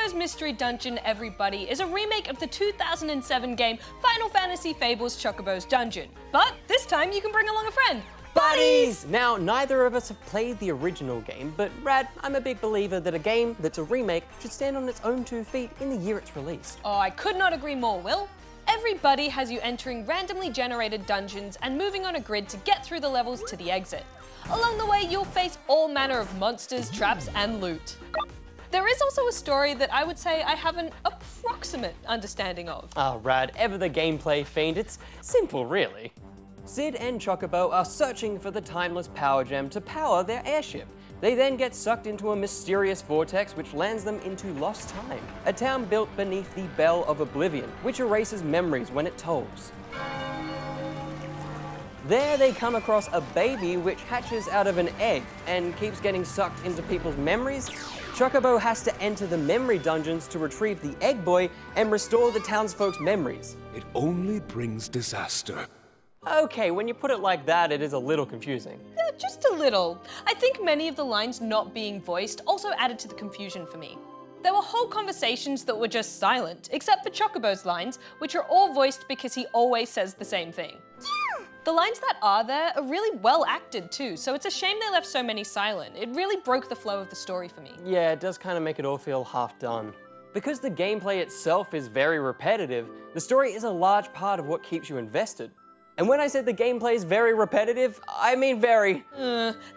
Chocobo's Mystery Dungeon, everybody, is a remake of the 2007 game Final Fantasy Fables Chocobo's Dungeon. But this time you can bring along a friend. Buddies! Now, neither of us have played the original game, but Rad, I'm a big believer that a game that's a remake should stand on its own 2 feet in the year it's released. Oh, I could not agree more, Will. Every buddy has you entering randomly generated dungeons and moving on a grid to get through the levels to the exit. Along the way, you'll face all manner of monsters, traps, and loot. There is also a story that I would say I have an approximate understanding of. Ah, Rad, ever the gameplay fiend, it's simple, really. Sid and Chocobo are searching for the timeless power gem to power their airship. They then get sucked into a mysterious vortex which lands them into Lost Time, a town built beneath the Bell of Oblivion, which erases memories when it tolls. There they come across a baby which hatches out of an egg and keeps getting sucked into people's memories. Chocobo has to enter the memory dungeons to retrieve the egg boy and restore the townsfolk's memories. It only brings disaster. Okay, when you put it like that, it is a little confusing. Yeah, just a little. I think many of the lines not being voiced also added to the confusion for me. There were whole conversations that were just silent, except for Chocobo's lines, which are all voiced because he always says the same thing. The lines that are there are really well acted too, so it's a shame they left so many silent. It really broke the flow of the story for me. Yeah, it does kind of make it all feel half done. Because the gameplay itself is very repetitive, the story is a large part of what keeps you invested. And when I said the gameplay is very repetitive, I mean very.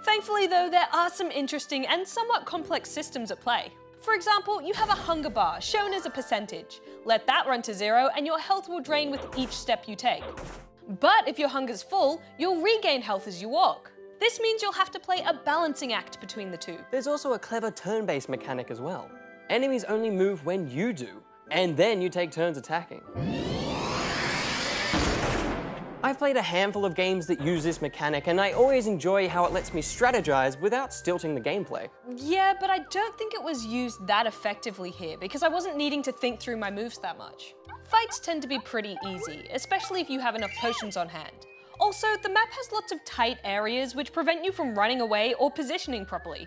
Thankfully though, there are some interesting and somewhat complex systems at play. For example, you have a hunger bar, shown as a percentage. Let that run to 0 and your health will drain with each step you take. But if your hunger's full, you'll regain health as you walk. This means you'll have to play a balancing act between the two. There's also a clever turn-based mechanic as well. Enemies only move when you do, and then you take turns attacking. I've played a handful of games that use this mechanic, and I always enjoy how it lets me strategize without stilting the gameplay. Yeah, but I don't think it was used that effectively here because I wasn't needing to think through my moves that much. Fights tend to be pretty easy, especially if you have enough potions on hand. Also, the map has lots of tight areas which prevent you from running away or positioning properly.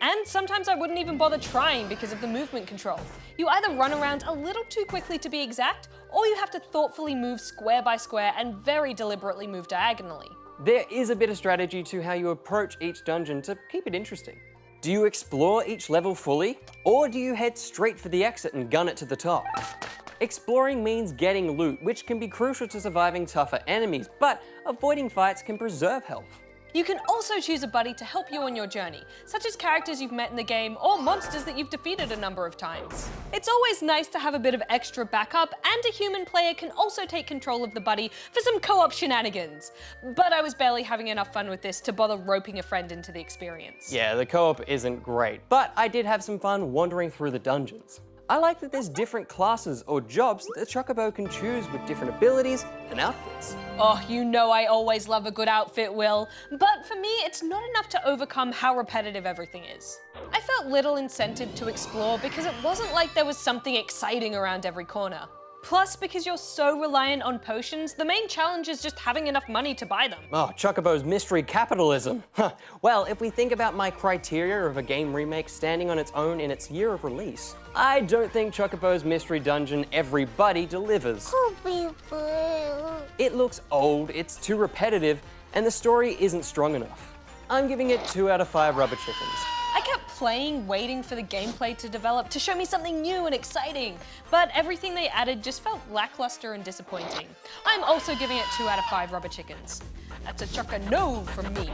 And sometimes I wouldn't even bother trying because of the movement control. You either run around a little too quickly to be exact, or you have to thoughtfully move square by square and very deliberately move diagonally. There is a bit of strategy to how you approach each dungeon to keep it interesting. Do you explore each level fully, or do you head straight for the exit and gun it to the top? Exploring means getting loot, which can be crucial to surviving tougher enemies, but avoiding fights can preserve health. You can also choose a buddy to help you on your journey, such as characters you've met in the game or monsters that you've defeated a number of times. It's always nice to have a bit of extra backup, and a human player can also take control of the buddy for some co-op shenanigans. But I was barely having enough fun with this to bother roping a friend into the experience. Yeah, the co-op isn't great, but I did have some fun wandering through the dungeons. I like that there's different classes or jobs that the Chocobo can choose with different abilities and outfits. Oh, you know I always love a good outfit, Will. But for me, it's not enough to overcome how repetitive everything is. I felt little incentive to explore because it wasn't like there was something exciting around every corner. Plus, because you're so reliant on potions, the main challenge is just having enough money to buy them. Oh, Chocobo's mystery capitalism. Well, if we think about my criteria of a game remake standing on its own in its year of release, I don't think Chocobo's Mystery Dungeon Everybody delivers. It looks old, it's too repetitive, and the story isn't strong enough. I'm giving it 2 out of 5 rubber chickens. I kept playing, waiting for the gameplay to develop to show me something new and exciting, but everything they added just felt lackluster and disappointing. I'm also giving it 2 out of 5 rubber chickens. That's a choco-no from me.